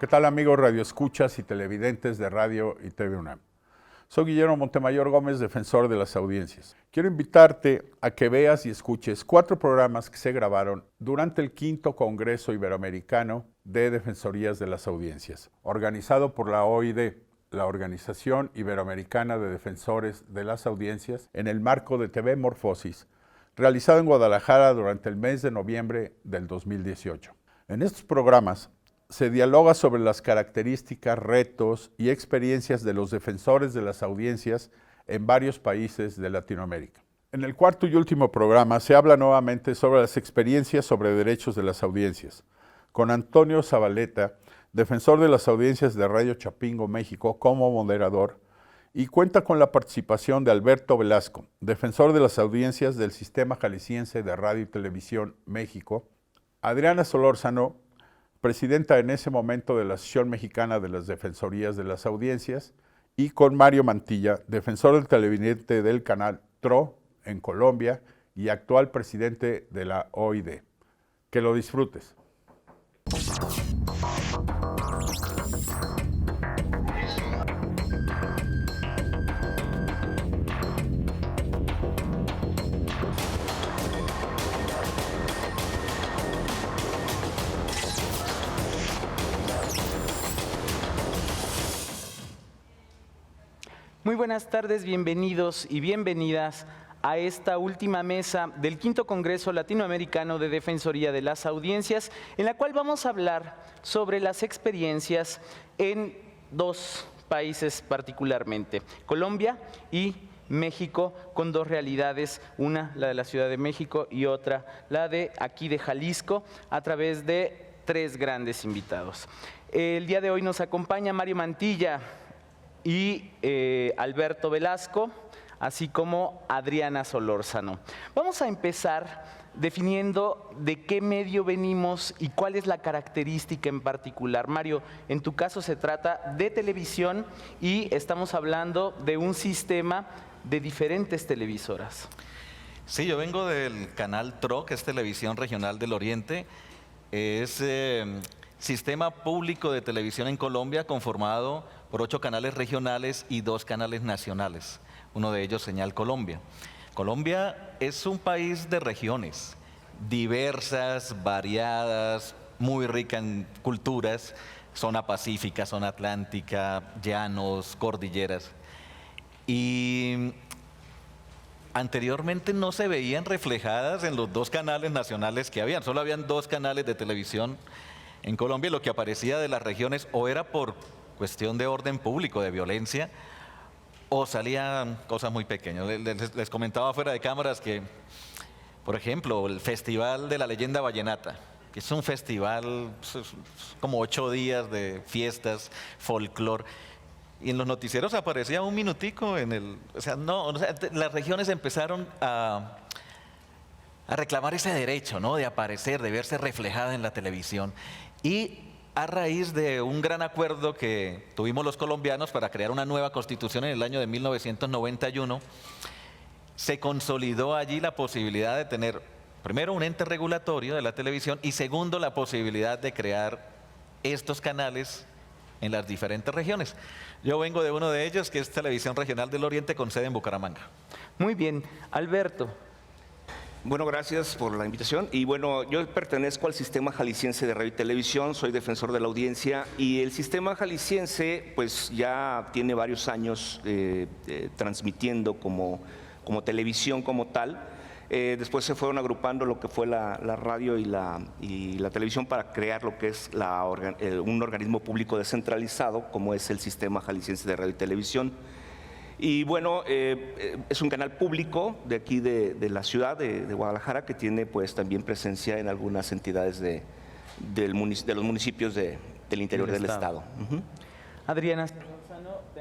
¿Qué tal, amigos radioescuchas y televidentes de Radio y TV UNAM? Soy Guillermo Montemayor Gómez, defensor de las audiencias. Quiero invitarte a que veas y escuches 4 programas que se grabaron durante el 5º Congreso Iberoamericano de Defensorías de las Audiencias, organizado por la OID, la Organización Iberoamericana de Defensores de las Audiencias, en el marco de TV Morfosis, realizado en Guadalajara durante el mes de noviembre del 2018. En estos programas se dialoga sobre las características, retos y experiencias de los defensores de las audiencias en varios países de Latinoamérica. En el 4º y último programa se habla nuevamente sobre las experiencias sobre derechos de las audiencias, con Antonio Zabaleta, defensor de las audiencias de Radio Chapingo, México, como moderador, y cuenta con la participación de Alberto Velasco, defensor de las audiencias del Sistema Jalisciense de Radio y Televisión, México, Adriana Solórzano, presidenta en ese momento de la Asociación Mexicana de las Defensorías de las Audiencias, y con Mario Mantilla, defensor del televidente del canal TRO en Colombia y actual presidente de la OID. Que lo disfrutes. Muy buenas tardes, bienvenidos y bienvenidas a esta última mesa del 5º Congreso Latinoamericano de Defensoría de las Audiencias, en la cual vamos a hablar sobre las experiencias en 2 países particularmente, Colombia y México, con 2 realidades, una la de la Ciudad de México y otra la de aquí de Jalisco, a través de 3 grandes invitados. El día de hoy nos acompaña Mario Mantilla y Alberto Velasco, así como Adriana Solórzano. Vamos a empezar definiendo de qué medio venimos y cuál es la característica en particular. Mario, en tu caso se trata de televisión y estamos hablando de un sistema de diferentes televisoras. Sí, yo vengo del canal TRO, que es Televisión Regional del Oriente. Es sistema público de televisión en Colombia conformado por 8 canales regionales y 2 canales nacionales, uno de ellos Señal Colombia. Colombia es un país de regiones diversas, variadas, muy rica en culturas, zona pacífica, zona atlántica, llanos, cordilleras. Y anteriormente no se veían reflejadas en los 2 canales nacionales que habían, solo habían 2 canales de televisión en Colombia. Lo que aparecía de las regiones o era por cuestión de orden público, de violencia, o salían cosas muy pequeñas. Les comentaba fuera de cámaras que, por ejemplo, el Festival de la Leyenda Vallenata, que es un festival, como 8 días de fiestas, folclore, y en los noticieros aparecía un minutico en el... las regiones empezaron a reclamar ese derecho, ¿no?, de aparecer, de verse reflejada en la televisión. Y a raíz de un gran acuerdo que tuvimos los colombianos para crear una nueva constitución en el año de 1991, se consolidó allí la posibilidad de tener, primero, un ente regulatorio de la televisión y segundo, la posibilidad de crear estos canales en las diferentes regiones. Yo vengo de uno de ellos, que es Televisión Regional del Oriente, con sede en Bucaramanga. Muy bien. Alberto. Bueno, gracias por la invitación. Y bueno, yo pertenezco al Sistema Jalisciense de Radio y Televisión, soy defensor de la audiencia, y el Sistema Jalisciense pues ya tiene varios años transmitiendo como televisión como tal. Después se fueron agrupando lo que fue la radio y la televisión para crear lo que es un organismo público descentralizado, como es el Sistema Jalisciense de Radio y Televisión. Y bueno, es un canal público de aquí de la ciudad de Guadalajara, que tiene pues también presencia en algunas entidades de los municipios del interior del estado. Adriana,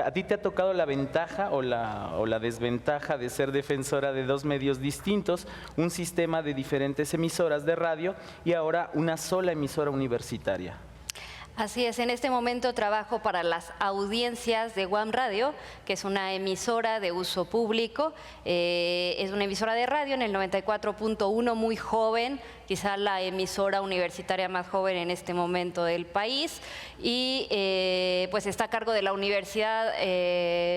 ¿a ti te ha tocado la ventaja o la desventaja de ser defensora de 2 medios distintos, un sistema de diferentes emisoras de radio y ahora una sola emisora universitaria? Así es, en este momento trabajo para las audiencias de UAM Radio, que es una emisora de uso público, es una emisora de radio en el 94.1, muy joven, quizá la emisora universitaria más joven en este momento del país, y pues está a cargo de la Universidad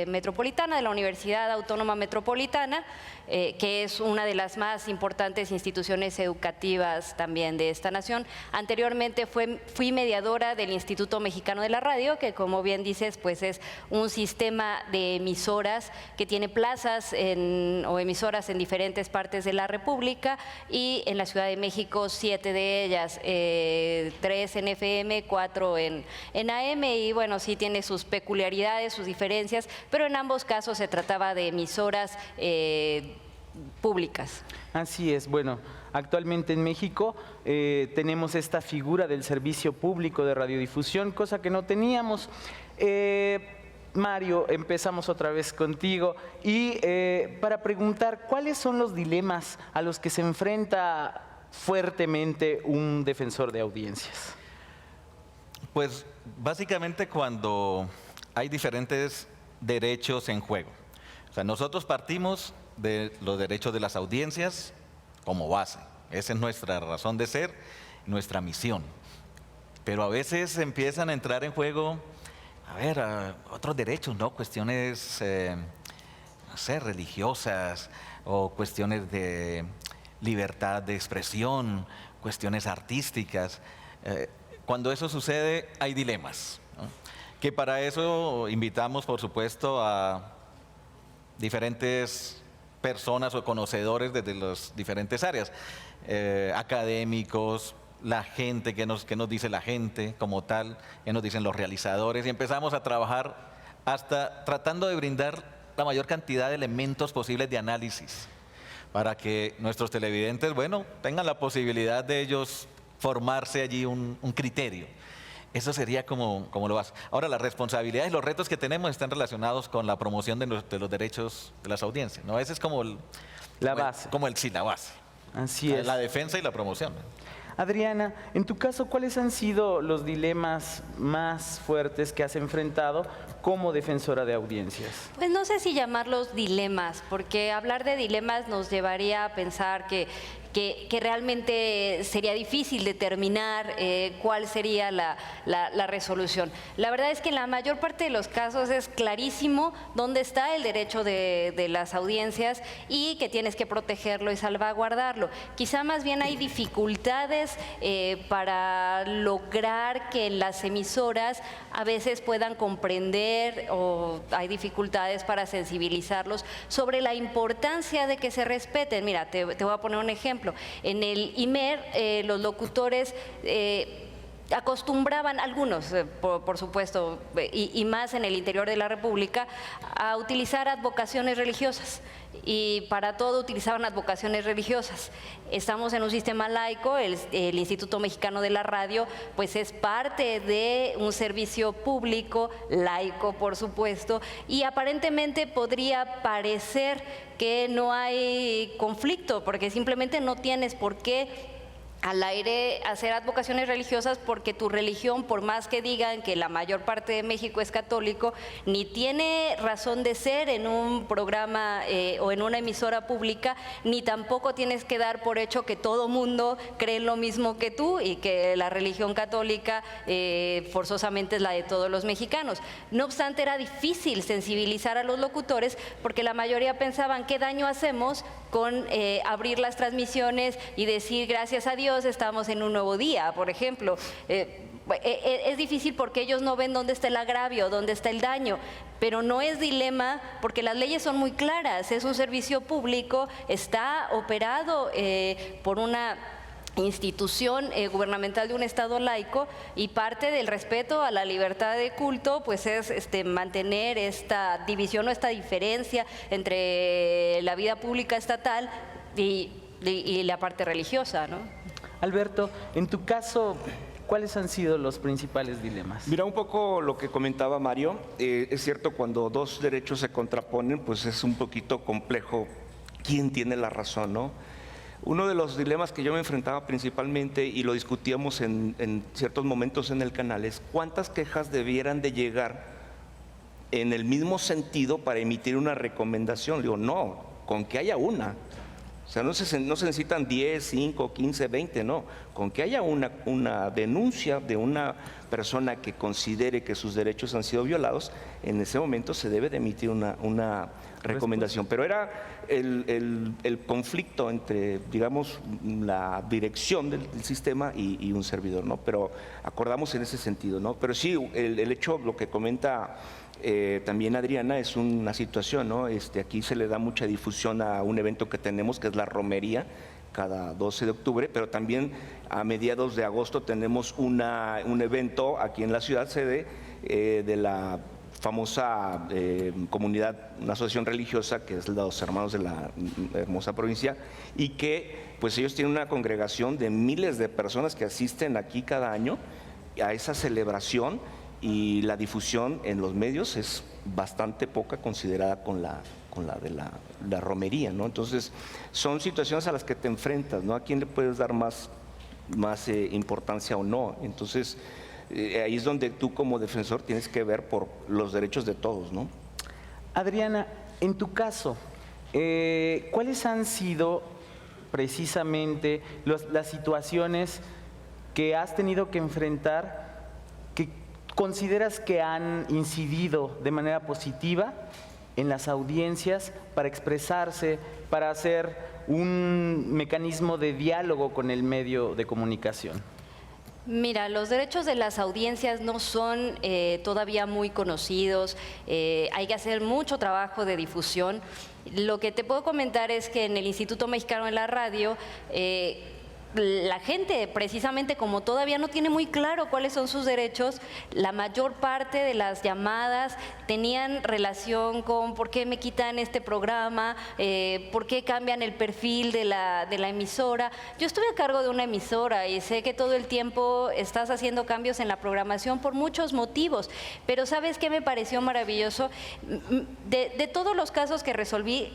Metropolitana, de la Universidad Autónoma Metropolitana, que es una de las más importantes instituciones educativas también de esta nación. Anteriormente fui mediadora del Instituto Mexicano de la Radio, que como bien dices, pues es un sistema de emisoras que tiene plazas o emisoras en diferentes partes de la República, y en la Ciudad de México 7 de ellas, 3 en FM, 4 en AM, y bueno, sí tiene sus peculiaridades, sus diferencias, pero en ambos casos se trataba de emisoras públicas. Así es, bueno, actualmente en México tenemos esta figura del servicio público de radiodifusión, cosa que no teníamos. Mario, empezamos otra vez contigo y para preguntar cuáles son los dilemas a los que se enfrenta fuertemente un defensor de audiencias. Pues básicamente cuando hay diferentes derechos en juego. O sea, nosotros partimos de los derechos de las audiencias como base. Esa es nuestra razón de ser, nuestra misión. Pero a veces empiezan a entrar en juego, otros derechos, ¿no? Cuestiones, no sé, religiosas o cuestiones de libertad de expresión, cuestiones artísticas. Cuando eso sucede, hay dilemas, ¿no? Que para eso invitamos, por supuesto, a diferentes personas o conocedores desde las diferentes áreas, académicos, la gente, qué nos dice la gente como tal, qué nos dicen los realizadores, y empezamos a trabajar hasta tratando de brindar la mayor cantidad de elementos posibles de análisis para que nuestros televidentes, bueno, tengan la posibilidad de ellos formarse allí un criterio. Eso sería como lo vas. Ahora, las responsabilidades y los retos que tenemos están relacionados con la promoción de los derechos de las audiencias, ¿no? Ese es como la base. La base. Así es. La defensa y la promoción. Adriana, en tu caso, ¿cuáles han sido los dilemas más fuertes que has enfrentado como defensora de audiencias? Pues no sé si llamarlos dilemas, porque hablar de dilemas nos llevaría a pensar que realmente sería difícil determinar cuál sería la resolución. La verdad es que en la mayor parte de los casos es clarísimo dónde está el derecho de las audiencias y que tienes que protegerlo y salvaguardarlo. Quizá más bien hay dificultades para lograr que las emisoras a veces puedan comprender, o hay dificultades para sensibilizarlos sobre la importancia de que se respeten. Mira, te voy a poner un ejemplo. En el IMER, los locutores acostumbraban, algunos por supuesto, y más en el interior de la República, a utilizar advocaciones religiosas, y para todo utilizaban advocaciones religiosas. Estamos en un sistema laico, el Instituto Mexicano de la Radio pues es parte de un servicio público, laico por supuesto, y aparentemente podría parecer que no hay conflicto, porque simplemente no tienes por qué al aire hacer advocaciones religiosas, porque tu religión, por más que digan que la mayor parte de México es católico, ni tiene razón de ser en un programa o en una emisora pública, ni tampoco tienes que dar por hecho que todo mundo cree lo mismo que tú y que la religión católica forzosamente es la de todos los mexicanos. No obstante, era difícil sensibilizar a los locutores, porque la mayoría pensaban qué daño hacemos con abrir las transmisiones y decir gracias a Dios estamos en un nuevo día, por ejemplo. Es difícil porque ellos no ven dónde está el agravio, dónde está el daño, pero no es dilema porque las leyes son muy claras. Es un servicio público, está operado por una institución gubernamental de un Estado laico, y parte del respeto a la libertad de culto pues es mantener esta división o esta diferencia entre la vida pública estatal y la parte religiosa, ¿no? Alberto, en tu caso, ¿cuáles han sido los principales dilemas? Mira, un poco lo que comentaba Mario, es cierto, cuando dos derechos se contraponen, pues es un poquito complejo quién tiene la razón, ¿no? Uno de los dilemas que yo me enfrentaba principalmente, y lo discutíamos en ciertos momentos en el canal, es cuántas quejas debieran de llegar en el mismo sentido para emitir una recomendación. Digo, no, con que haya una. O sea, no se necesitan 10, 5, 15, 20, no. Con que haya una denuncia de una persona que considere que sus derechos han sido violados, en ese momento se debe de emitir una recomendación. Pero era el conflicto entre, digamos, la dirección del sistema y un servidor, ¿no? Pero acordamos en ese sentido, ¿no? Pero sí, el hecho, lo que comenta también Adriana, es una situación, ¿no? Aquí se le da mucha difusión a un evento que tenemos, que es la romería, cada 12 de octubre, pero también a mediados de agosto tenemos un evento aquí en la ciudad sede de la famosa comunidad, una asociación religiosa que es los Hermanos de la Hermosa Provincia, y que pues ellos tienen una congregación de miles de personas que asisten aquí cada año a esa celebración, y la difusión en los medios es bastante poca considerada con la de la romería, ¿no? Entonces son situaciones a las que te enfrentas, ¿no? ¿A quién le puedes dar más importancia o no? Entonces ahí es donde tú como defensor tienes que ver por los derechos de todos, ¿no? Adriana, en tu caso, ¿cuáles han sido precisamente las situaciones que has tenido que enfrentar que consideras que han incidido de manera positiva en las audiencias para expresarse, para hacer un mecanismo de diálogo con el medio de comunicación? Mira, los derechos de las audiencias no son todavía muy conocidos, hay que hacer mucho trabajo de difusión. Lo que te puedo comentar es que en el Instituto Mexicano de la Radio, la gente, precisamente como todavía no tiene muy claro cuáles son sus derechos, la mayor parte de las llamadas tenían relación con por qué me quitan este programa, por qué cambian el perfil de la emisora. Yo estuve a cargo de una emisora y sé que todo el tiempo estás haciendo cambios en la programación por muchos motivos, pero ¿sabes qué me pareció maravilloso? De todos los casos que resolví,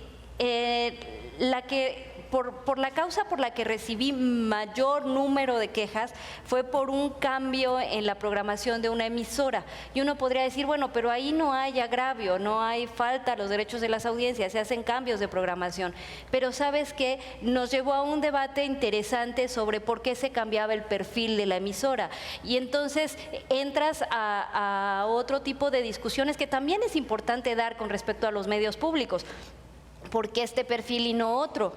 por la causa por la que recibí mayor número de quejas fue por un cambio en la programación de una emisora. Y uno podría decir, bueno, pero ahí no hay agravio, no hay falta a los derechos de las audiencias, se hacen cambios de programación. Pero ¿sabes qué? Nos llevó a un debate interesante sobre por qué se cambiaba el perfil de la emisora. Y entonces entras a otro tipo de discusiones que también es importante dar con respecto a los medios públicos. ¿Por qué este perfil y no otro?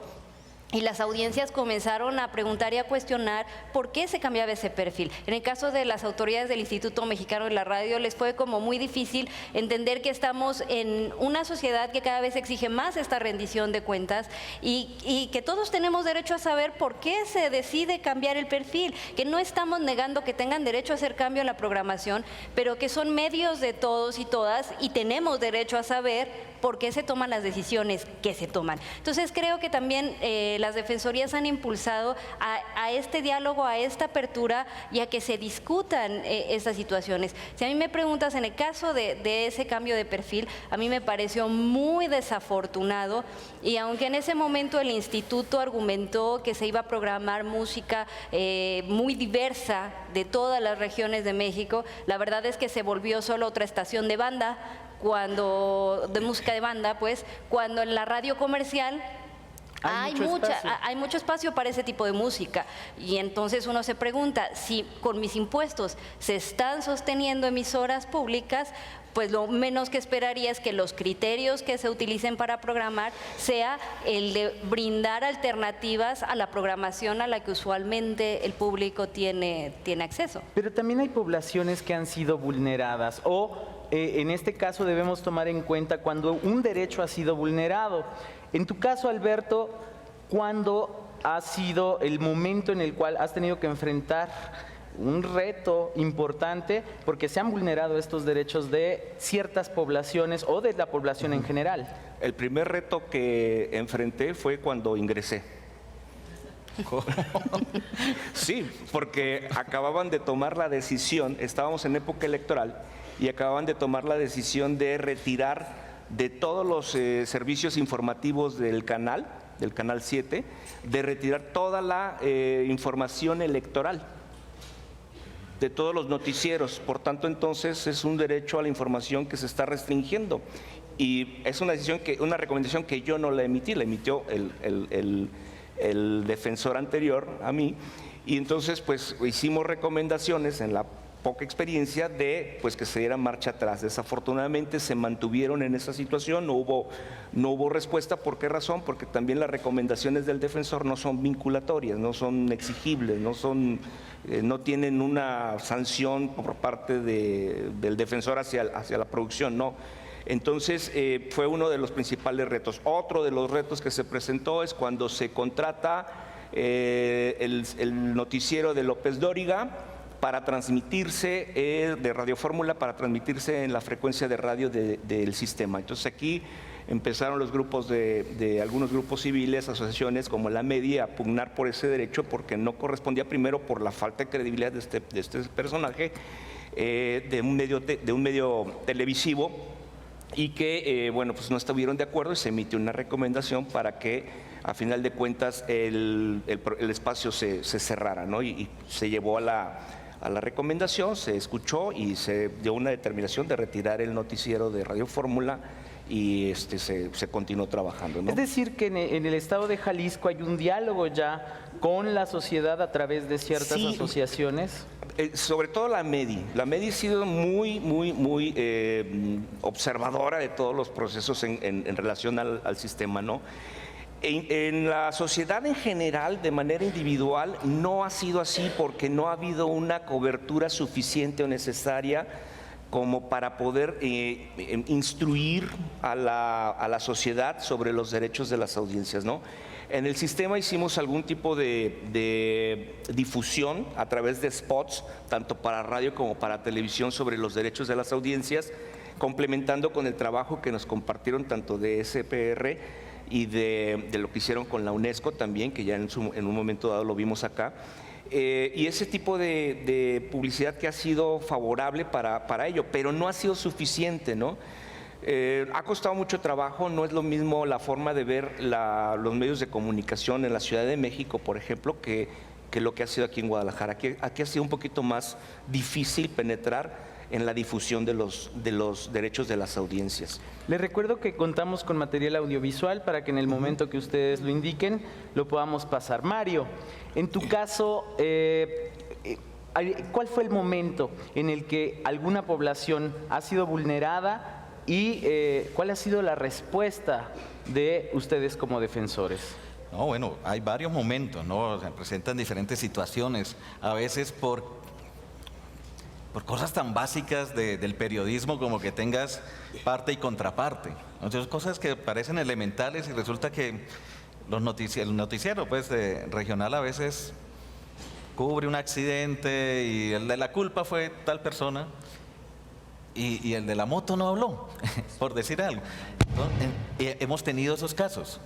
Y las audiencias comenzaron a preguntar y a cuestionar por qué se cambiaba ese perfil. En el caso de las autoridades del Instituto Mexicano de la Radio, les fue como muy difícil entender que estamos en una sociedad que cada vez exige más esta rendición de cuentas y que todos tenemos derecho a saber por qué se decide cambiar el perfil, que no estamos negando que tengan derecho a hacer cambio en la programación, pero que son medios de todos y todas y tenemos derecho a saber por qué se toman las decisiones que se toman. Entonces creo que también las defensorías han impulsado a este diálogo, a esta apertura y a que se discutan estas situaciones. Si a mí me preguntas en el caso de ese cambio de perfil, a mí me pareció muy desafortunado y aunque en ese momento el instituto argumentó que se iba a programar música muy diversa de todas las regiones de México, la verdad es que se volvió solo otra estación de banda, de música de banda, pues, cuando en la radio comercial hay mucho espacio para ese tipo de música. Y entonces uno se pregunta, si con mis impuestos se están sosteniendo emisoras públicas, pues lo menos que esperaría es que los criterios que se utilicen para programar sea el de brindar alternativas a la programación a la que usualmente el público tiene acceso. Pero también hay poblaciones que han sido vulneradas o en este caso debemos tomar en cuenta cuando un derecho ha sido vulnerado. En tu caso, Alberto, ¿cuándo ha sido el momento en el cual has tenido que enfrentar un reto importante porque se han vulnerado estos derechos de ciertas poblaciones o de la población en general? El primer reto que enfrenté fue cuando ingresé. Sí, porque acababan de tomar la decisión, estábamos en época electoral y acababan de tomar la decisión de retirar de todos los servicios informativos del canal del Canal 7, de retirar toda la información electoral de todos los noticieros. Por tanto, entonces es un derecho a la información que se está restringiendo. Y es una recomendación que yo no la emití, la emitió el defensor anterior a mí. Y entonces, pues, hicimos recomendaciones en la poca experiencia de pues que se diera marcha atrás. Desafortunadamente se mantuvieron en esa situación, no hubo respuesta. ¿Por qué razón? Porque también las recomendaciones del defensor no son vinculatorias, no son exigibles, no tienen una sanción por parte del defensor hacia la producción, no. Entonces fue uno de los principales retos. Otro de los retos que se presentó es cuando se contrata el noticiero de López Dóriga para transmitirse de Radio Fórmula, para transmitirse en la frecuencia de radio del sistema. Entonces aquí empezaron los grupos de algunos grupos civiles, asociaciones como la Media, a pugnar por ese derecho porque no correspondía, primero por la falta de credibilidad de este personaje, de un medio televisivo, y que bueno, pues no estuvieron de acuerdo y se emitió una recomendación para que a final de cuentas el espacio se cerrara, ¿no? Y se llevó a la recomendación, se escuchó y se dio una determinación de retirar el noticiero de Radio Fórmula y se continuó trabajando, ¿no? Es decir, que en el estado de Jalisco hay un diálogo ya con la sociedad a través de ciertas asociaciones. Sobre todo la MEDI. La MEDI ha sido muy observadora de todos los procesos en relación al sistema, ¿no? En la sociedad en general, de manera individual, no ha sido así porque no ha habido una cobertura suficiente o necesaria como para poder instruir a la sociedad sobre los derechos de las audiencias, ¿no? En el sistema hicimos algún tipo de difusión a través de spots, tanto para radio como para televisión, sobre los derechos de las audiencias, complementando con el trabajo que nos compartieron tanto de SPR y de lo que hicieron con la UNESCO también, que ya en un momento dado lo vimos acá. Y ese tipo de publicidad que ha sido favorable para ello, pero no ha sido suficiente, ¿no? Ha costado mucho trabajo, no es lo mismo la forma de ver los medios de comunicación en la Ciudad de México, por ejemplo, que lo que ha sido aquí en Guadalajara. Aquí ha sido un poquito más difícil penetrar en la difusión de los derechos de las audiencias. Les recuerdo que contamos con material audiovisual para que en el momento que ustedes lo indiquen lo podamos pasar. Mario, en tu caso, ¿cuál fue el momento en el que alguna población ha sido vulnerada y cuál ha sido la respuesta de ustedes como defensores? No, bueno, hay varios momentos, ¿no? Se presentan diferentes situaciones, a veces por cosas tan básicas del periodismo como que tengas parte y contraparte. Entonces, cosas que parecen elementales y resulta que el noticiero pues, regional a veces cubre un accidente y el de la culpa fue tal persona y el de la moto no habló, por decir algo. Hemos tenido esos casos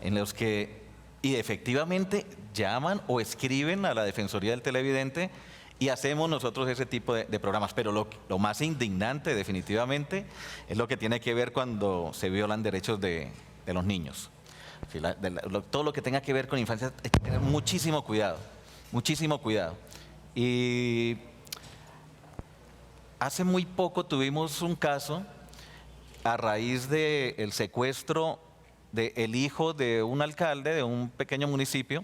en los que y efectivamente llaman o escriben a la Defensoría del Televidente y hacemos nosotros ese tipo de programas. Pero lo más indignante definitivamente es lo que tiene que ver cuando se violan derechos de los niños. Todo lo que tenga que ver con infancia hay que tener muchísimo cuidado, muchísimo cuidado. Y hace muy poco tuvimos un caso a raíz del secuestro del hijo de un alcalde de un pequeño municipio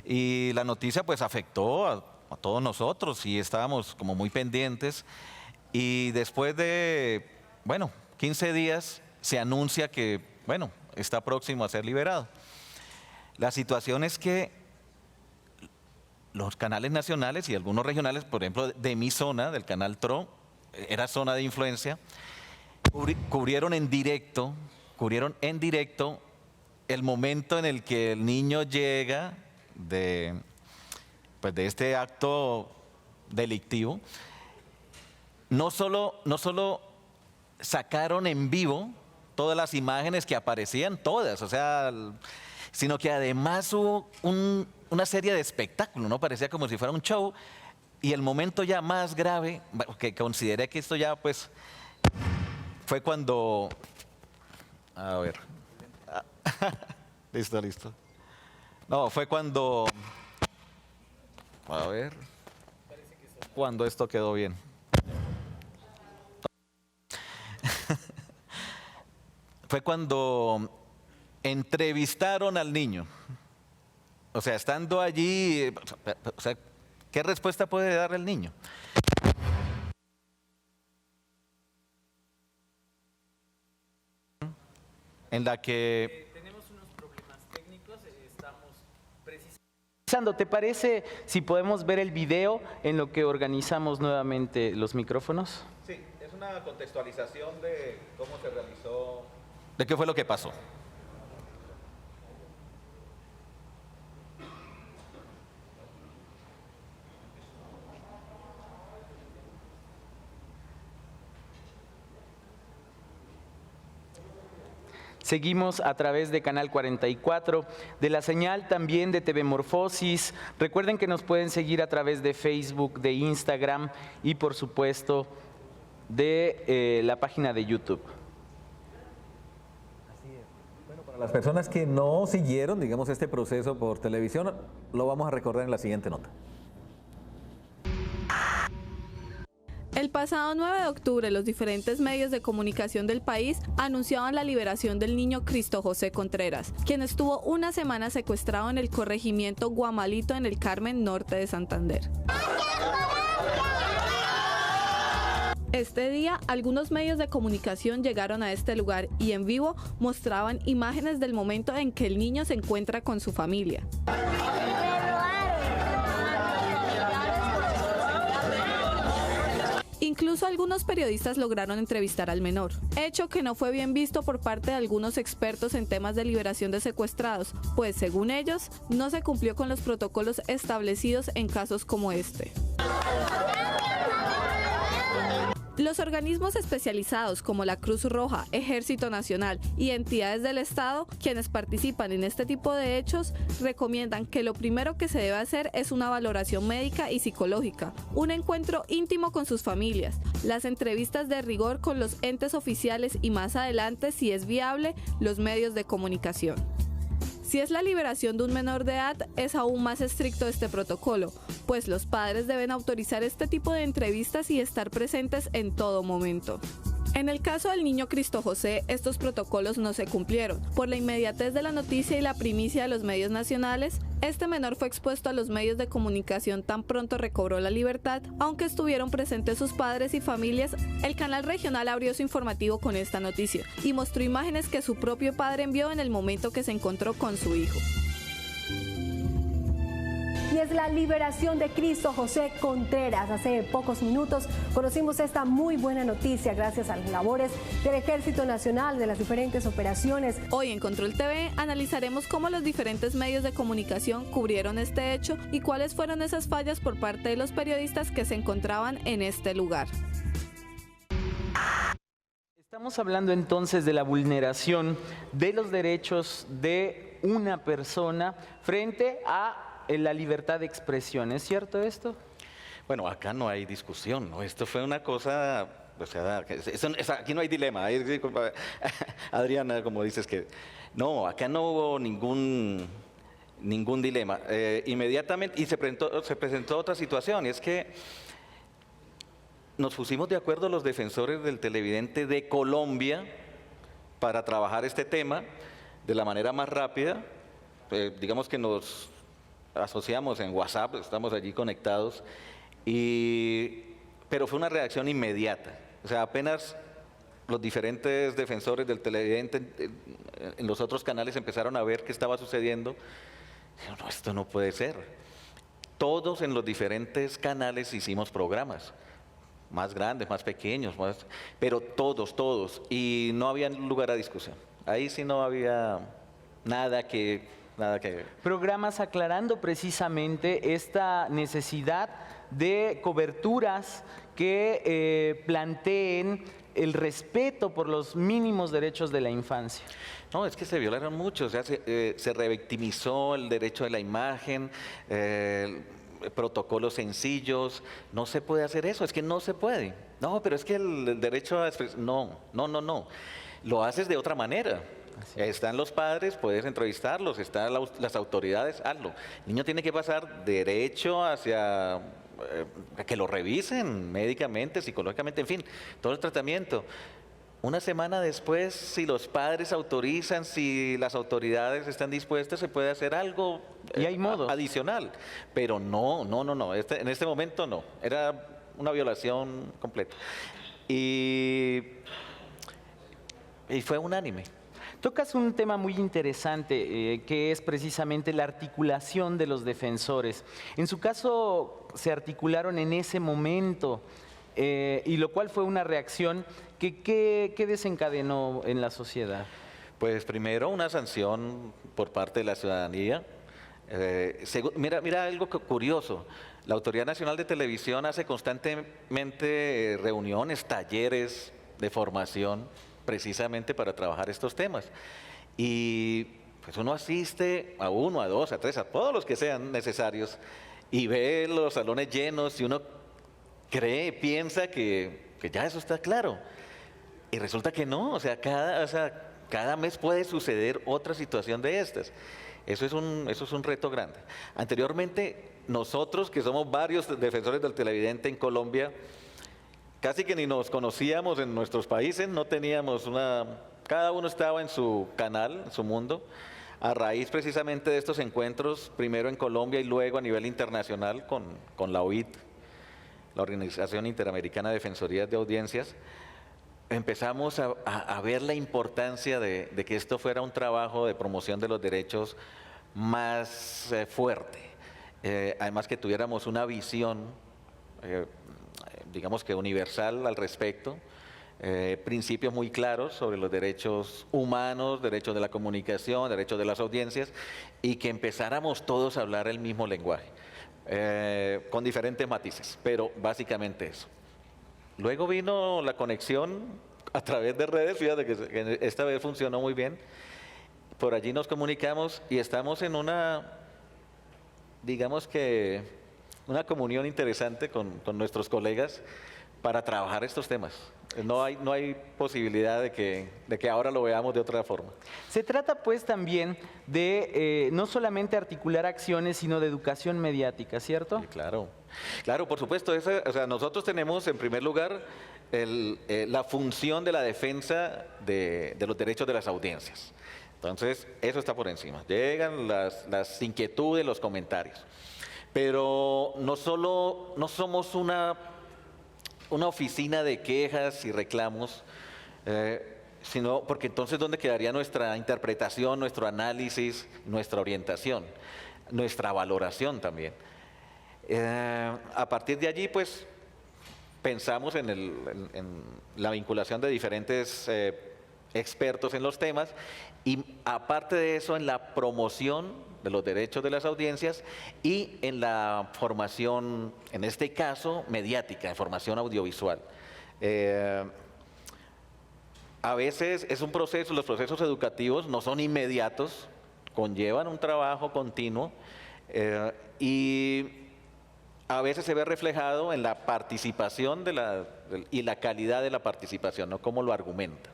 y la noticia pues afectó a todos nosotros y estábamos como muy pendientes y después de, 15 días se anuncia que, está próximo a ser liberado. La situación es que los canales nacionales y algunos regionales, por ejemplo, de mi zona, del canal TRO, era zona de influencia, cubrieron en directo el momento en el que el niño llega de este acto delictivo. No solo sacaron en vivo todas las imágenes que aparecían, todas, sino que además hubo una serie de espectáculos, ¿no? Parecía como si fuera un show. Y el momento ya más grave, que consideré que esto ya pues fue cuando, Listo, listo. No, fue cuando... A ver... Cuando esto quedó bien. Fue cuando entrevistaron al niño. O sea, estando allí, o sea, ¿qué respuesta puede dar el niño? En la que... Tenemos unos problemas técnicos, estamos precisando. ¿Te parece si podemos ver el video en lo que organizamos nuevamente los micrófonos? Sí, es una contextualización de cómo se realizó... ¿De qué fue lo que pasó? Seguimos a través de Canal 44, de la señal también de TV Morfosis. Recuerden que nos pueden seguir a través de Facebook, de Instagram y por supuesto de la página de YouTube. Para las personas que no siguieron, digamos, este proceso por televisión, lo vamos a recordar en la siguiente nota. El pasado 9 de octubre, los diferentes medios de comunicación del país anunciaban la liberación del niño Cristo José Contreras, quien estuvo una semana secuestrado en el corregimiento Guamalito en el Carmen Norte de Santander. Este día, algunos medios de comunicación llegaron a este lugar y en vivo mostraban imágenes del momento en que el niño se encuentra con su familia. Incluso algunos periodistas lograron entrevistar al menor, hecho que no fue bien visto por parte de algunos expertos en temas de liberación de secuestrados, pues según ellos, no se cumplió con los protocolos establecidos en casos como este. Los organismos especializados como la Cruz Roja, Ejército Nacional y entidades del Estado, quienes participan en este tipo de hechos, recomiendan que lo primero que se debe hacer es una valoración médica y psicológica, un encuentro íntimo con sus familias, las entrevistas de rigor con los entes oficiales y más adelante, si es viable, los medios de comunicación. Si es la liberación de un menor de edad, es aún más estricto este protocolo, pues los padres deben autorizar este tipo de entrevistas y estar presentes en todo momento. En el caso del niño Cristo José, estos protocolos no se cumplieron. Por la inmediatez de la noticia y la primicia de los medios nacionales, este menor fue expuesto a los medios de comunicación tan pronto recobró la libertad. Aunque estuvieron presentes sus padres y familias, el canal regional abrió su informativo con esta noticia y mostró imágenes que su propio padre envió en el momento que se encontró con su hijo. Y es la liberación de Cristo José Contreras. Hace pocos minutos conocimos esta muy buena noticia gracias a las labores del Ejército Nacional, de las diferentes operaciones. Hoy en Control TV analizaremos cómo los diferentes medios de comunicación cubrieron este hecho y cuáles fueron esas fallas por parte de los periodistas que se encontraban en este lugar. Estamos hablando entonces de la vulneración de los derechos de una persona frente a la libertad de expresión. ¿Es cierto esto? Bueno, acá no hay discusión, ¿no? Esto fue una cosa, o sea, aquí no hay dilema. Adriana, como dices que... No, acá no hubo ningún dilema. Inmediatamente, y se presentó otra situación, y es que nos pusimos de acuerdo los defensores del televidente de Colombia para trabajar este tema de la manera más rápida. Digamos que nos asociamos en WhatsApp, estamos allí conectados, pero fue una reacción inmediata. O sea, apenas los diferentes defensores del televidente en los otros canales empezaron a ver qué estaba sucediendo, dijeron, no, esto no puede ser. Todos en los diferentes canales hicimos programas, más grandes, más pequeños, pero todos, y no había lugar a discusión. Ahí sí no había nada que ver. Programas aclarando precisamente esta necesidad de coberturas que planteen el respeto por los mínimos derechos de la infancia. No, es que se violaron mucho, o sea, se revictimizó el derecho de la imagen, protocolos sencillos, no se puede hacer eso, es que no se puede. No, pero es que el derecho a expresión, no. Lo haces de otra manera. Están los padres, puedes entrevistarlos, están las autoridades, hazlo. El niño tiene que pasar derecho hacia que lo revisen médicamente, psicológicamente, en fin, todo el tratamiento. Una semana después, si los padres autorizan, si las autoridades están dispuestas, se puede hacer algo y hay modos adicional. Pero no. En este momento no. Era una violación completa. Y fue unánime. Tocas un tema muy interesante, que es precisamente la articulación de los defensores. En su caso, se articularon en ese momento, y lo cual fue una reacción que desencadenó en la sociedad. Pues primero una sanción por parte de la ciudadanía. Mira algo curioso. La Autoridad Nacional de Televisión hace constantemente reuniones, talleres de formación, precisamente para trabajar estos temas. Y pues uno asiste a uno, a dos, a tres, a todos los que sean necesarios, y ve los salones llenos y uno piensa que ya eso está claro. Y resulta que no, o sea, cada mes puede suceder otra situación de estas. Eso es un reto grande. Anteriormente, nosotros, que somos varios defensores del televidente en Colombia, casi que ni nos conocíamos en nuestros países, no teníamos cada uno estaba en su canal, en su mundo, a raíz precisamente de estos encuentros, primero en Colombia y luego a nivel internacional con la OID, la Organización Interamericana de Defensorías de Audiencias. Empezamos a ver la importancia de que esto fuera un trabajo de promoción de los derechos más fuerte. Además que tuviéramos una visión, digamos que universal al respecto, principios muy claros sobre los derechos humanos, derechos de la comunicación, derechos de las audiencias, y que empezáramos todos a hablar el mismo lenguaje, con diferentes matices, pero básicamente eso. Luego vino la conexión a través de redes, fíjate que esta vez funcionó muy bien. Por allí nos comunicamos y estamos en digamos que una comunión interesante con nuestros colegas para trabajar estos temas. No hay posibilidad de que ahora lo veamos de otra forma. Se trata pues también de no solamente articular acciones, sino de educación mediática, ¿cierto? Sí, claro, por supuesto. Nosotros tenemos en primer lugar la función de la defensa de los derechos de las audiencias. Entonces, eso está por encima. Llegan las inquietudes, los comentarios. Pero no somos una oficina de quejas y reclamos, sino porque entonces ¿dónde quedaría nuestra interpretación, nuestro análisis, nuestra orientación, nuestra valoración también? A partir de allí, pues, pensamos en la vinculación de diferentes expertos en los temas y aparte de eso en la promoción de los derechos de las audiencias y en la formación, en este caso, mediática, en formación audiovisual. A veces es un proceso, los procesos educativos no son inmediatos, conllevan un trabajo continuo y a veces se ve reflejado en la participación y la calidad de la participación, ¿no? Cómo lo argumenta.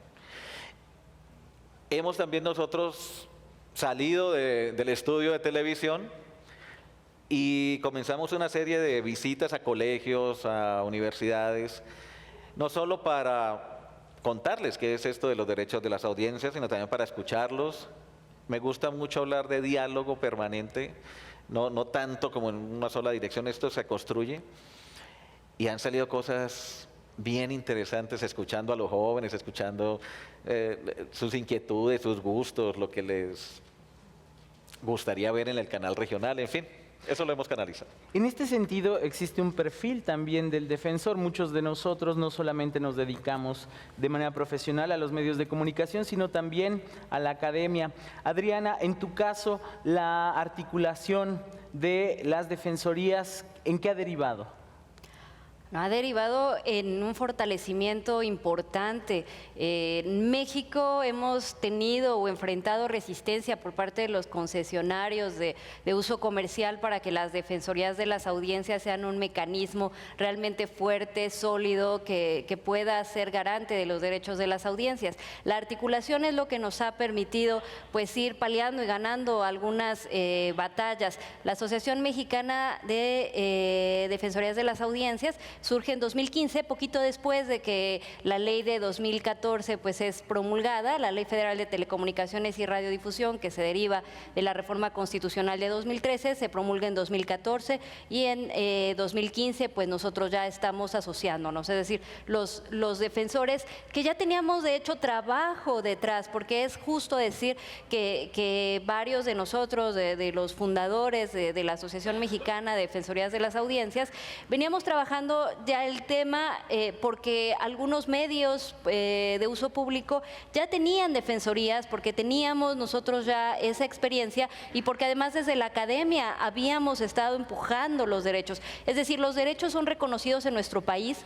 Hemos también nosotros salido del estudio de televisión y comenzamos una serie de visitas a colegios, a universidades, no solo para contarles qué es esto de los derechos de las audiencias, sino también para escucharlos. Me gusta mucho hablar de diálogo permanente, no tanto como en una sola dirección, esto se construye y han salido cosas bien interesantes escuchando a los jóvenes, escuchando sus inquietudes, sus gustos, lo que les gustaría ver en el canal regional, en fin, eso lo hemos canalizado. En este sentido existe un perfil también del defensor. Muchos de nosotros no solamente nos dedicamos de manera profesional a los medios de comunicación, sino también a la academia. Adriana, en tu caso, la articulación de las defensorías, ¿en qué ha derivado? Ha derivado en un fortalecimiento importante. En México hemos tenido o enfrentado resistencia por parte de los concesionarios de uso comercial para que las defensorías de las audiencias sean un mecanismo realmente fuerte, sólido, que pueda ser garante de los derechos de las audiencias. La articulación es lo que nos ha permitido pues ir paliando y ganando algunas batallas. La Asociación Mexicana de Defensorías de las Audiencias surge en 2015, poquito después de que la ley de 2014 pues es promulgada, la Ley Federal de Telecomunicaciones y Radiodifusión, que se deriva de la reforma constitucional de 2013, se promulga en 2014 y en 2015 pues nosotros ya estamos asociándonos, es decir, los defensores que ya teníamos de hecho trabajo detrás, porque es justo decir que varios de nosotros, de los fundadores de la Asociación Mexicana de Defensorías de las Audiencias, veníamos trabajando ya el tema porque algunos medios de uso público ya tenían defensorías, porque teníamos nosotros ya esa experiencia y porque además desde la academia habíamos estado empujando los derechos. Es decir, los derechos son reconocidos en nuestro país.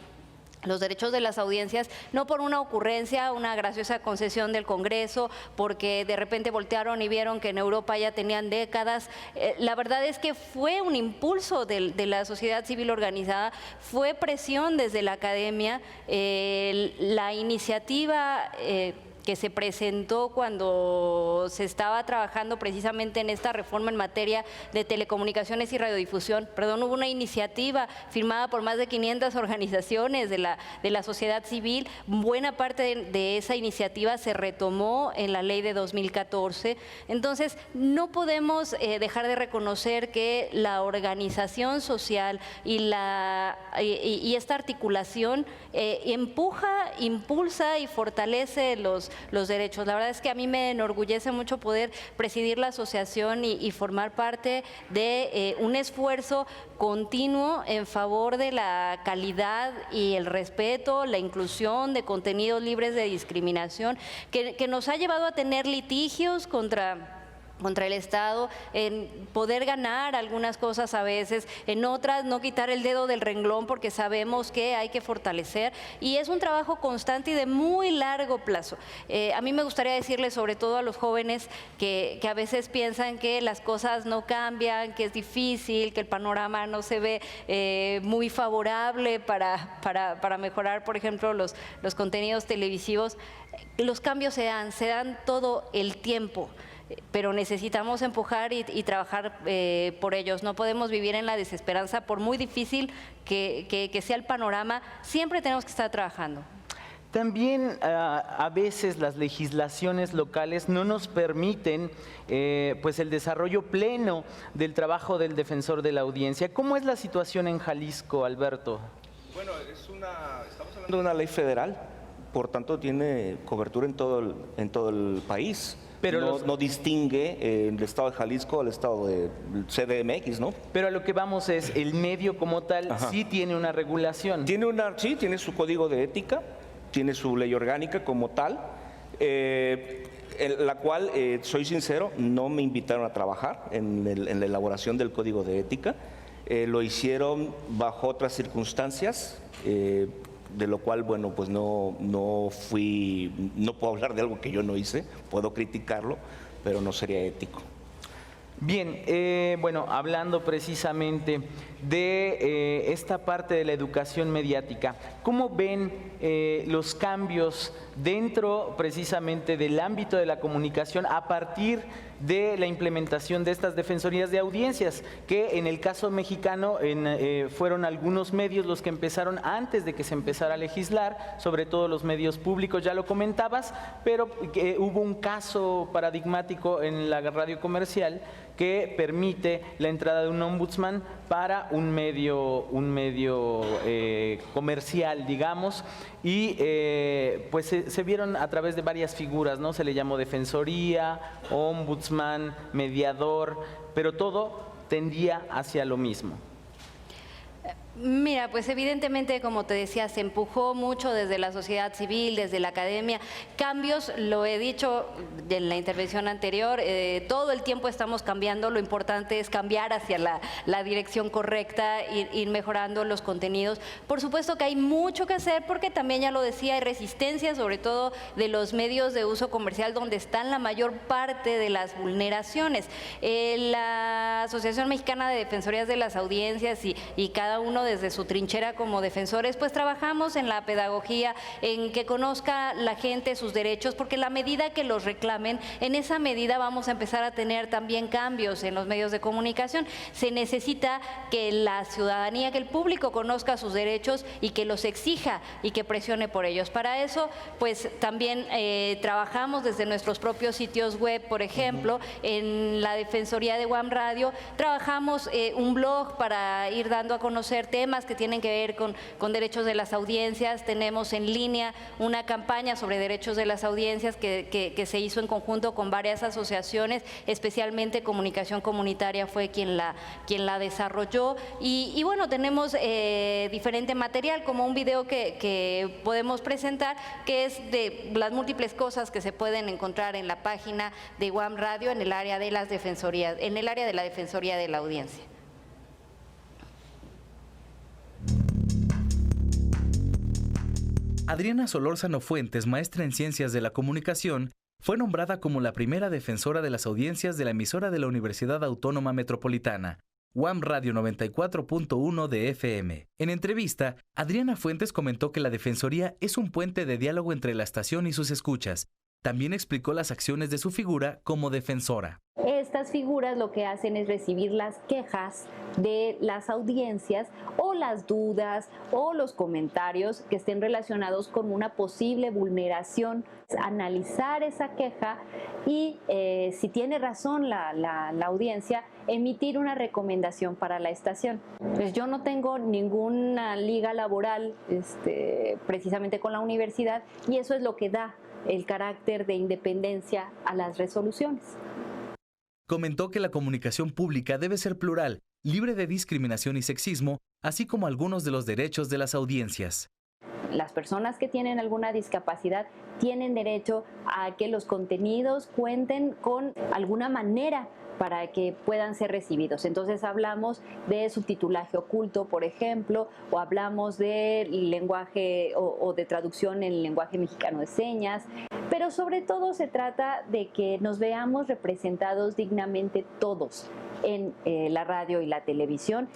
Los derechos de las audiencias, no por una ocurrencia, una graciosa concesión del Congreso, porque de repente voltearon y vieron que en Europa ya tenían décadas. La verdad es que fue un impulso de la sociedad civil organizada, fue presión desde la academia, la iniciativa que se presentó cuando se estaba trabajando precisamente en esta reforma en materia de telecomunicaciones y radiodifusión. Hubo una iniciativa firmada por más de 500 organizaciones de la sociedad civil. Buena parte de esa iniciativa se retomó en la ley de 2014. Entonces, no podemos dejar de reconocer que la organización social y esta articulación empuja, impulsa y fortalece los derechos. La verdad es que a mí me enorgullece mucho poder presidir la asociación y formar parte de un esfuerzo continuo en favor de la calidad y el respeto, la inclusión de contenidos libres de discriminación, que nos ha llevado a tener litigios contra el Estado, en poder ganar algunas cosas a veces, en otras no quitar el dedo del renglón porque sabemos que hay que fortalecer y es un trabajo constante y de muy largo plazo. A mí me gustaría decirles, sobre todo a los jóvenes que a veces piensan que las cosas no cambian, que es difícil, que el panorama no se ve muy favorable para mejorar, por ejemplo, los contenidos televisivos. Los cambios se dan todo el tiempo, pero necesitamos empujar y trabajar por ellos. No podemos vivir en la desesperanza, por muy difícil que sea el panorama, siempre tenemos que estar trabajando. También a veces las legislaciones locales no nos permiten pues el desarrollo pleno del trabajo del defensor de la audiencia. ¿Cómo es la situación en Jalisco, Alberto? Bueno, estamos hablando de una ley federal, por tanto tiene cobertura en todo el país. Pero no distingue el estado de Jalisco al estado de CDMX, ¿no? Pero a lo que vamos es, el medio como tal sí tiene una regulación. Sí, tiene su código de ética, tiene su ley orgánica como tal, la cual, soy sincero, no me invitaron a trabajar en la elaboración del código de ética. Lo hicieron bajo otras circunstancias, de lo cual, bueno, pues no puedo hablar de algo que yo no hice, puedo criticarlo, pero no sería ético. Bien, bueno, hablando precisamente de esta parte de la educación mediática, ¿cómo ven los cambios dentro precisamente del ámbito de la comunicación a partir de la implementación de estas defensorías de audiencias, que en el caso mexicano fueron algunos medios los que empezaron antes de que se empezara a legislar, sobre todo los medios públicos, ya lo comentabas, pero hubo un caso paradigmático en la radio comercial que permite la entrada de un ombudsman para un medio comercial, digamos, y pues se vieron a través de varias figuras, ¿no? Se le llamó defensoría, ombudsman, mediador, pero todo tendía hacia lo mismo. Mira, pues evidentemente, como te decía, se empujó mucho desde la sociedad civil, desde la academia, cambios, lo he dicho en la intervención anterior, todo el tiempo estamos cambiando, lo importante es cambiar hacia la dirección correcta, ir mejorando los contenidos. Por supuesto que hay mucho que hacer porque también, ya lo decía, hay resistencia, sobre todo de los medios de uso comercial, donde están la mayor parte de las vulneraciones. La Asociación Mexicana de Defensorías de las Audiencias y cada uno desde su trinchera como defensores, pues trabajamos en la pedagogía, en que conozca la gente sus derechos, porque la medida que los reclamen, en esa medida vamos a empezar a tener también cambios en los medios de comunicación. Se necesita que la ciudadanía, que el público conozca sus derechos y que los exija y que presione por ellos. Para eso, pues también trabajamos desde nuestros propios sitios web, por ejemplo, en la Defensoría de UAM Radio, trabajamos un blog para ir dando a conocer temas que tienen que ver con derechos de las audiencias. Tenemos en línea una campaña sobre derechos de las audiencias que se hizo en conjunto con varias asociaciones, especialmente Comunicación Comunitaria fue quien la desarrolló. Y bueno, tenemos diferente material, como un video que podemos presentar, que es de las múltiples cosas que se pueden encontrar en la página de UAM Radio en el área de las defensorías, en el área de la Defensoría de la Audiencia. Adriana Solórzano Fuentes, maestra en Ciencias de la Comunicación, fue nombrada como la primera defensora de las audiencias de la emisora de la Universidad Autónoma Metropolitana, UAM Radio 94.1 de FM. En entrevista, Adriana Fuentes comentó que la Defensoría es un puente de diálogo entre la estación y sus escuchas. También explicó las acciones de su figura como defensora. Estas figuras lo que hacen es recibir las quejas de las audiencias o las dudas o los comentarios que estén relacionados con una posible vulneración, analizar esa queja y si tiene razón la audiencia, emitir una recomendación para la estación. Pues yo no tengo ninguna liga laboral precisamente con la universidad, y eso es lo que da el carácter de independencia a las resoluciones. Comentó que la comunicación pública debe ser plural, libre de discriminación y sexismo, así como algunos de los derechos de las audiencias. Las personas que tienen alguna discapacidad tienen derecho a que los contenidos cuenten con alguna manera para que puedan ser recibidos. Entonces hablamos de subtitulaje oculto, por ejemplo, o hablamos de lenguaje o de traducción en lenguaje mexicano de señas, pero sobre todo se trata de que nos veamos representados dignamente todos en la radio y la televisión,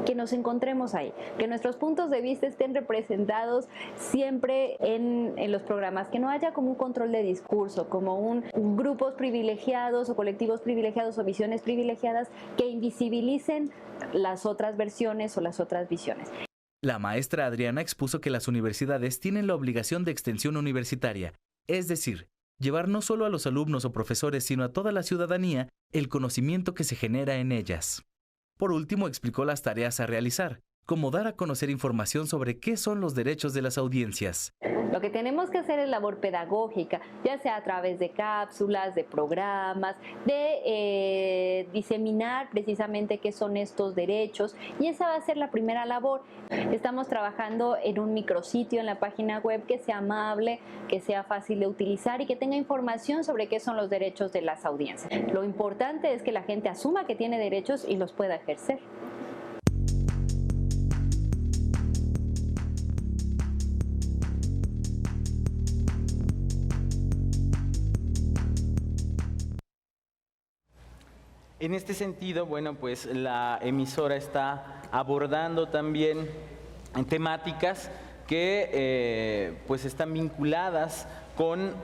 que nos encontremos ahí, que nuestros puntos de vista estén representados siempre en los programas, que no haya como un control de discurso, como grupos privilegiados o colectivos privilegiados o visiones privilegiadas que invisibilicen las otras versiones o las otras visiones. La maestra Adriana expuso que las universidades tienen la obligación de extensión universitaria, es decir, llevar no solo a los alumnos o profesores, sino a toda la ciudadanía el conocimiento que se genera en ellas. Por último, explicó las tareas a realizar, como dar a conocer información sobre qué son los derechos de las audiencias. Lo que tenemos que hacer es labor pedagógica, ya sea a través de cápsulas, de programas, de diseminar precisamente qué son estos derechos, y esa va a ser la primera labor. Estamos trabajando en un micrositio en la página web que sea amable, que sea fácil de utilizar y que tenga información sobre qué son los derechos de las audiencias. Lo importante es que la gente asuma que tiene derechos y los pueda ejercer. En este sentido, bueno, pues la emisora está abordando también temáticas que pues están vinculadas con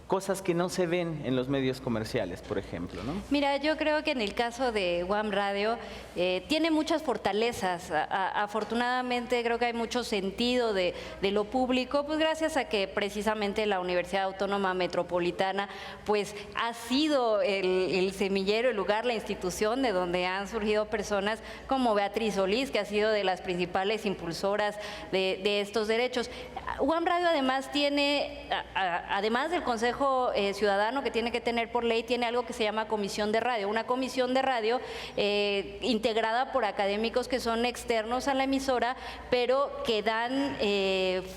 cosas que no se ven en los medios comerciales, por ejemplo, ¿no? Mira, yo creo que en el caso de UAM Radio tiene muchas fortalezas. Afortunadamente creo que hay mucho sentido de lo público, pues gracias a que precisamente la Universidad Autónoma Metropolitana pues ha sido el semillero, el lugar, la institución de donde han surgido personas como Beatriz Solís, que ha sido de las principales impulsoras de estos derechos. UAM Radio además tiene, además del Consejo Consejo Ciudadano que tiene que tener por ley tiene algo que se llama comisión de radio, una comisión de radio integrada por académicos que son externos a la emisora, pero que dan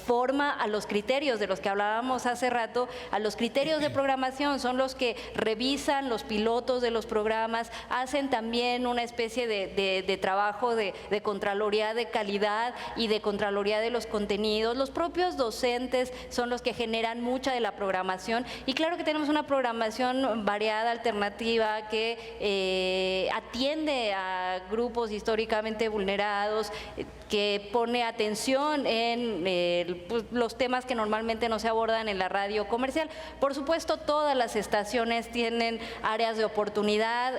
forma a los criterios de los que hablábamos hace rato, a los criterios de programación, son los que revisan los pilotos de los programas, hacen también una especie de trabajo de contraloría de calidad y de contraloría de los contenidos. Los propios docentes son los que generan mucha de la programación y claro que tenemos una programación variada, alternativa, que atiende a grupos históricamente vulnerados, que pone atención en pues, los temas que normalmente no se abordan en la radio comercial. Por supuesto, todas las estaciones tienen áreas de oportunidad,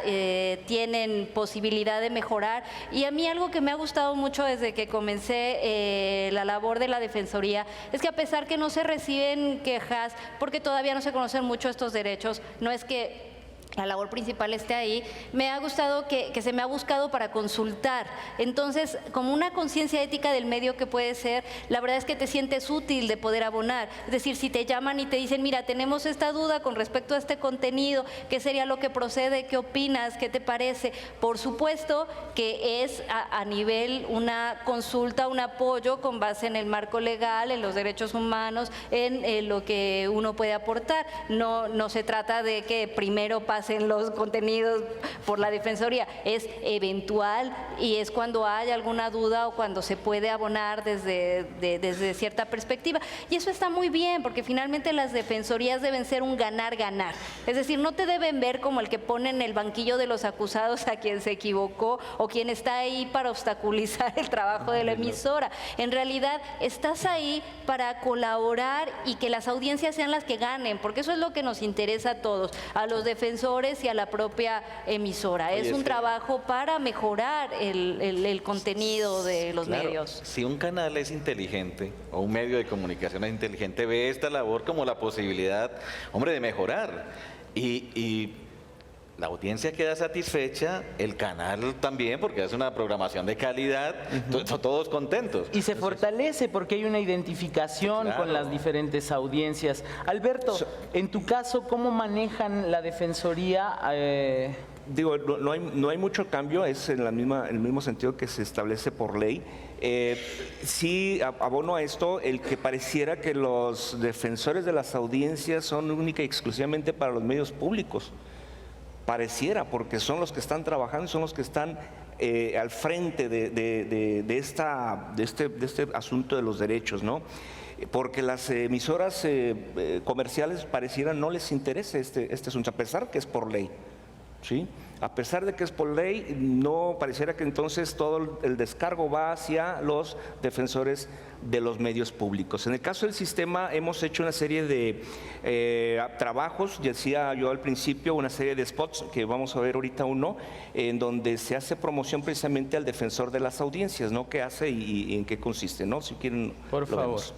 tienen posibilidad de mejorar y a mí algo que me ha gustado mucho desde que comencé la labor de la Defensoría es que a pesar que no se reciben quejas, porque todavía no se conocen mucho estos derechos, no es que la labor principal esté ahí, me ha gustado que se me ha buscado para consultar. Entonces, como una conciencia ética del medio que puede ser, la verdad es que te sientes útil de poder abonar. Es decir, si te llaman y te dicen, mira, tenemos esta duda con respecto a este contenido, ¿qué sería lo que procede? ¿Qué opinas? ¿Qué te parece? Por supuesto que es a nivel una consulta, un apoyo con base en el marco legal, en los derechos humanos, en lo que uno puede aportar. No se trata de que primero pase en los contenidos por la Defensoría, es eventual y es cuando hay alguna duda o cuando se puede abonar desde cierta perspectiva. Y eso está muy bien, porque finalmente las defensorías deben ser un ganar-ganar. Es decir, no te deben ver como el que pone en el banquillo de los acusados a quien se equivocó o quien está ahí para obstaculizar el trabajo de la emisora. En realidad, estás ahí para colaborar y que las audiencias sean las que ganen, porque eso es lo que nos interesa a todos, a los defensores y a la propia emisora. Es un trabajo para mejorar el contenido de los medios. Si un canal es inteligente o un medio de comunicación es inteligente, ve esta labor como la posibilidad, hombre, de mejorar. Y la audiencia queda satisfecha, el canal también, porque hace una programación de calidad, todos contentos. Y se fortalece porque hay una identificación con las diferentes audiencias. Alberto, en tu caso, ¿cómo manejan la Defensoría? Digo, no hay mucho cambio, es en el mismo sentido que se establece por ley. Sí, abono a esto el que pareciera que los defensores de las audiencias son única y exclusivamente para los medios públicos. Pareciera, porque son los que están trabajando, son los que están al frente de este asunto de los derechos, ¿no? Porque las emisoras comerciales pareciera no les interesa este asunto, a pesar que es por ley, ¿sí? A pesar de que es por ley, no pareciera que entonces todo el descargo va hacia los defensores de los medios públicos. En el caso del sistema hemos hecho una serie de trabajos, decía yo al principio, una serie de spots que vamos a ver ahorita uno, en donde se hace promoción precisamente al defensor de las audiencias, ¿no? ¿Qué hace y en qué consiste, ¿no? Si quieren, por favor. Vemos.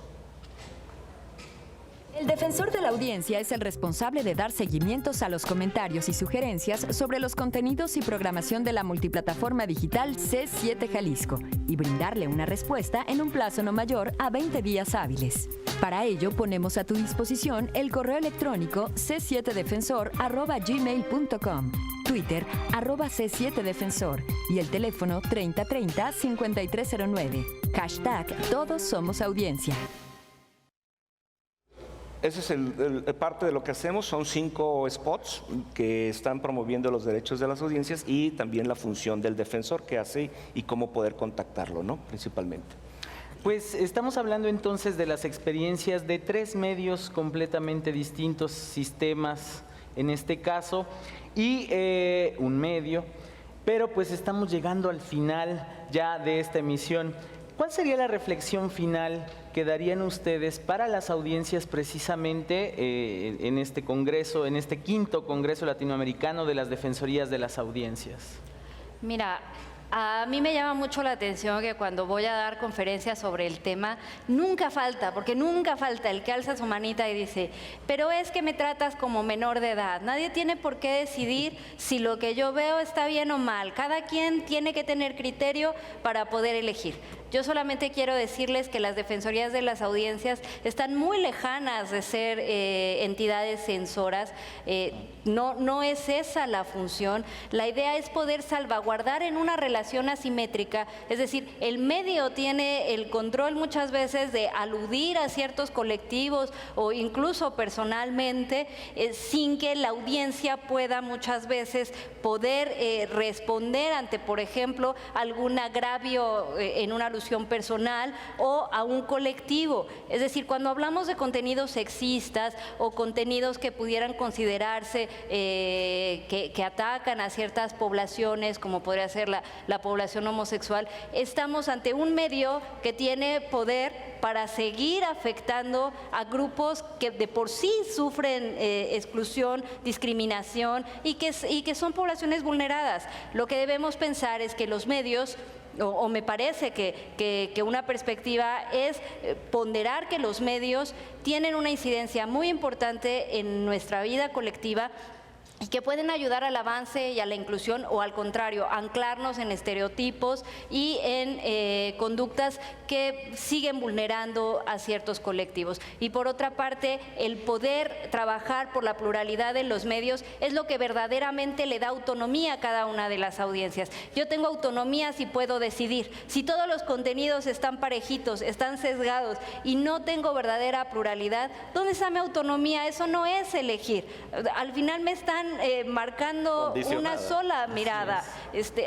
El defensor de la audiencia es el responsable de dar seguimientos a los comentarios y sugerencias sobre los contenidos y programación de la multiplataforma digital C7 Jalisco y brindarle una respuesta en un plazo no mayor a 20 días hábiles. Para ello, ponemos a tu disposición el correo electrónico c7defensor@gmail.com, Twitter @C7Defensor y el teléfono 3030-5309. Hashtag Todos Somos Audiencia. Ese es parte de lo que hacemos, son 5 spots que están promoviendo los derechos de las audiencias y también la función del defensor que hace y cómo poder contactarlo, ¿no? Principalmente. Pues estamos hablando entonces de las experiencias de 3 medios completamente distintos, sistemas en este caso, y un medio, pero pues estamos llegando al final ya de esta emisión. ¿Cuál sería la reflexión final que darían ustedes para las audiencias precisamente en este congreso, en este 5º Congreso Latinoamericano de las Defensorías de las Audiencias? Mira, A mí me llama mucho la atención que cuando voy a dar conferencias sobre el tema, nunca falta, porque nunca falta el que alza su manita y dice, pero es que me tratas como menor de edad. Nadie tiene por qué decidir si lo que yo veo está bien o mal. Cada quien tiene que tener criterio para poder elegir. Yo solamente quiero decirles que las defensorías de las audiencias están muy lejanas de ser entidades censoras. No es esa la función. La idea es poder salvaguardar en una relación asimétrica, es decir, el medio tiene el control muchas veces de aludir a ciertos colectivos o incluso personalmente, sin que la audiencia pueda muchas veces poder responder ante, por ejemplo, algún agravio en una alusión personal o a un colectivo. Es decir, cuando hablamos de contenidos sexistas o contenidos que pudieran considerarse que atacan a ciertas poblaciones, como podría ser la población homosexual, estamos ante un medio que tiene poder para seguir afectando a grupos que de por sí sufren exclusión, discriminación y que son poblaciones vulneradas. Lo que debemos pensar es que los medios, o me parece que una perspectiva es ponderar que los medios tienen una incidencia muy importante en nuestra vida colectiva y que pueden ayudar al avance y a la inclusión, o al contrario, anclarnos en estereotipos y en conductas que siguen vulnerando a ciertos colectivos. Y por otra parte, el poder trabajar por la pluralidad de los medios es lo que verdaderamente le da autonomía a cada una de las audiencias. Yo tengo autonomía si puedo decidir. Si todos los contenidos están parejitos, están sesgados y no tengo verdadera pluralidad, ¿dónde está mi autonomía? Eso no es elegir. Al final me están marcando una sola mirada.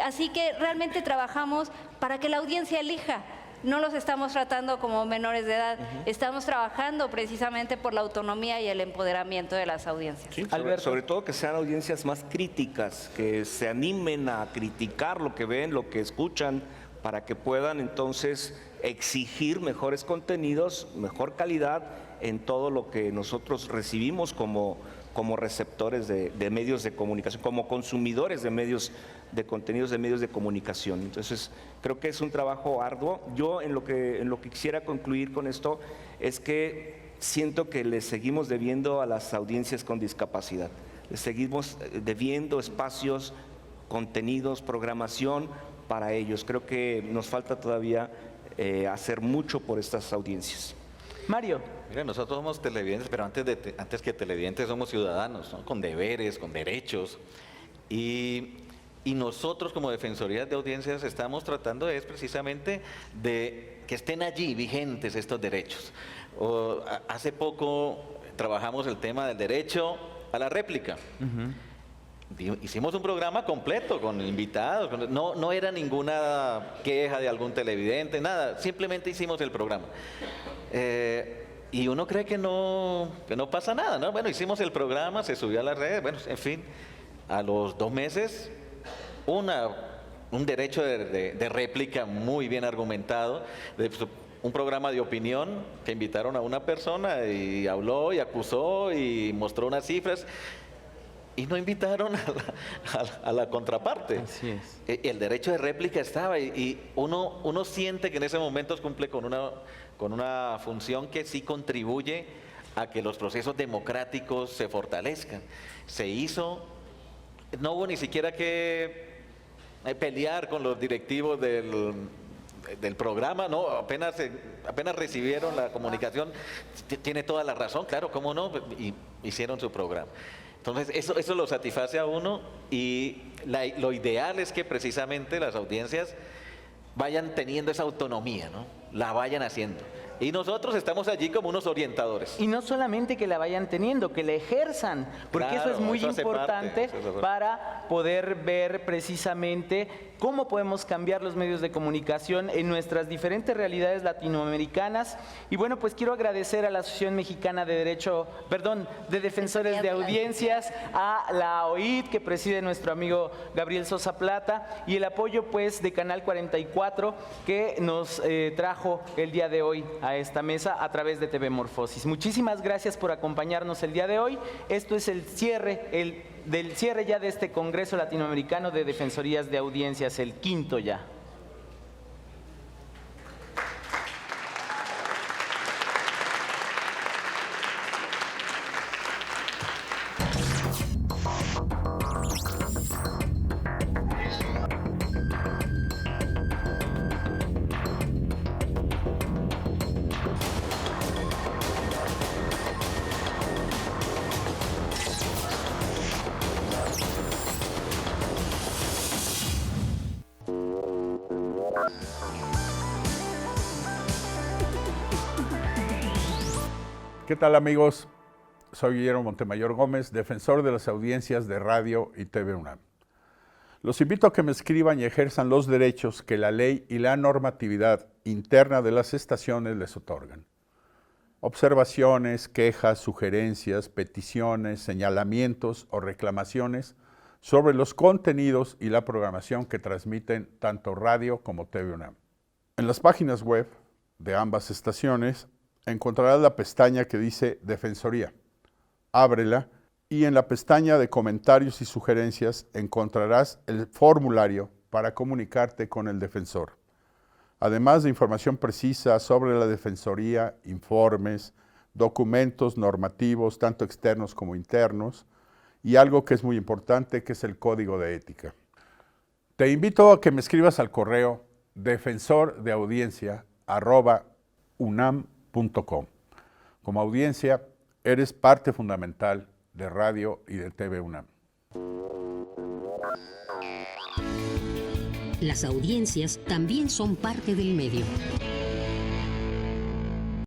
Así que realmente trabajamos para que la audiencia elija. No los estamos tratando como menores de edad, estamos trabajando precisamente por la autonomía y el empoderamiento de las audiencias. Sí, sobre todo que sean audiencias más críticas, que se animen a criticar lo que ven, lo que escuchan, para que puedan entonces exigir mejores contenidos, mejor calidad en todo lo que nosotros recibimos como receptores de medios de comunicación, como consumidores de medios de contenidos de medios de comunicación. Entonces, creo que es un trabajo arduo. Yo en lo que quisiera concluir con esto es que siento que le seguimos debiendo a las audiencias con discapacidad. Les seguimos debiendo espacios, contenidos, programación para ellos. Creo que nos falta todavía hacer mucho por estas audiencias. Mario. Mira, nosotros somos televidentes, pero antes que televidentes somos ciudadanos, ¿no? Con deberes, con derechos. Y nosotros como Defensoría de Audiencias estamos tratando precisamente de que estén allí vigentes estos derechos. Hace poco trabajamos el tema del derecho a la réplica. Hicimos un programa completo con invitados, no era ninguna queja de algún televidente, nada, simplemente hicimos el programa. Y uno cree que no pasa nada, ¿no? Bueno, hicimos el programa, se subió a las redes, bueno, en fin, a los 2 meses, un derecho de réplica muy bien argumentado, un programa de opinión que invitaron a una persona y habló y acusó y mostró unas cifras. Y no invitaron a la contraparte. Así es. El derecho de réplica estaba y uno siente que en ese momento cumple con una función que sí contribuye a que los procesos democráticos se fortalezcan. Se hizo, no hubo ni siquiera que pelear con los directivos del programa, no, apenas recibieron la comunicación, tiene toda la razón, claro, cómo no, y hicieron su programa. Entonces, eso lo satisface a uno y lo ideal es que precisamente las audiencias vayan teniendo esa autonomía, ¿no? La vayan haciendo. Y nosotros estamos allí como unos orientadores. Y no solamente que la vayan teniendo, que la ejerzan, porque claro, eso es muy importante para poder ver precisamente cómo podemos cambiar los medios de comunicación en nuestras diferentes realidades latinoamericanas. Y bueno, pues quiero agradecer a la Asociación Mexicana de Defensores de Audiencias, a la OID que preside nuestro amigo Gabriel Sosa Plata, y el apoyo pues de Canal 44 que nos trajo el día de hoy a esta mesa a través de TV Morfosis. Muchísimas gracias por acompañarnos el día de hoy. Esto es el cierre, del cierre ya de este Congreso Latinoamericano de Defensorías de Audiencias, el quinto ya. ¿Qué tal, amigos? Soy Guillermo Montemayor Gómez, defensor de las audiencias de Radio y TV UNAM. Los invito a que me escriban y ejerzan los derechos que la ley y la normatividad interna de las estaciones les otorgan. Observaciones, quejas, sugerencias, peticiones, señalamientos o reclamaciones sobre los contenidos y la programación que transmiten tanto Radio como TV UNAM. En las páginas web de ambas estaciones encontrarás la pestaña que dice Defensoría. Ábrela y en la pestaña de comentarios y sugerencias encontrarás el formulario para comunicarte con el defensor. Además de información precisa sobre la Defensoría, informes, documentos normativos, tanto externos como internos, y algo que es muy importante, que es el Código de Ética. Te invito a que me escribas al correo defensordeaudiencia@unam.com. Como audiencia, eres parte fundamental de Radio y de TV UNAM. Las audiencias también son parte del medio.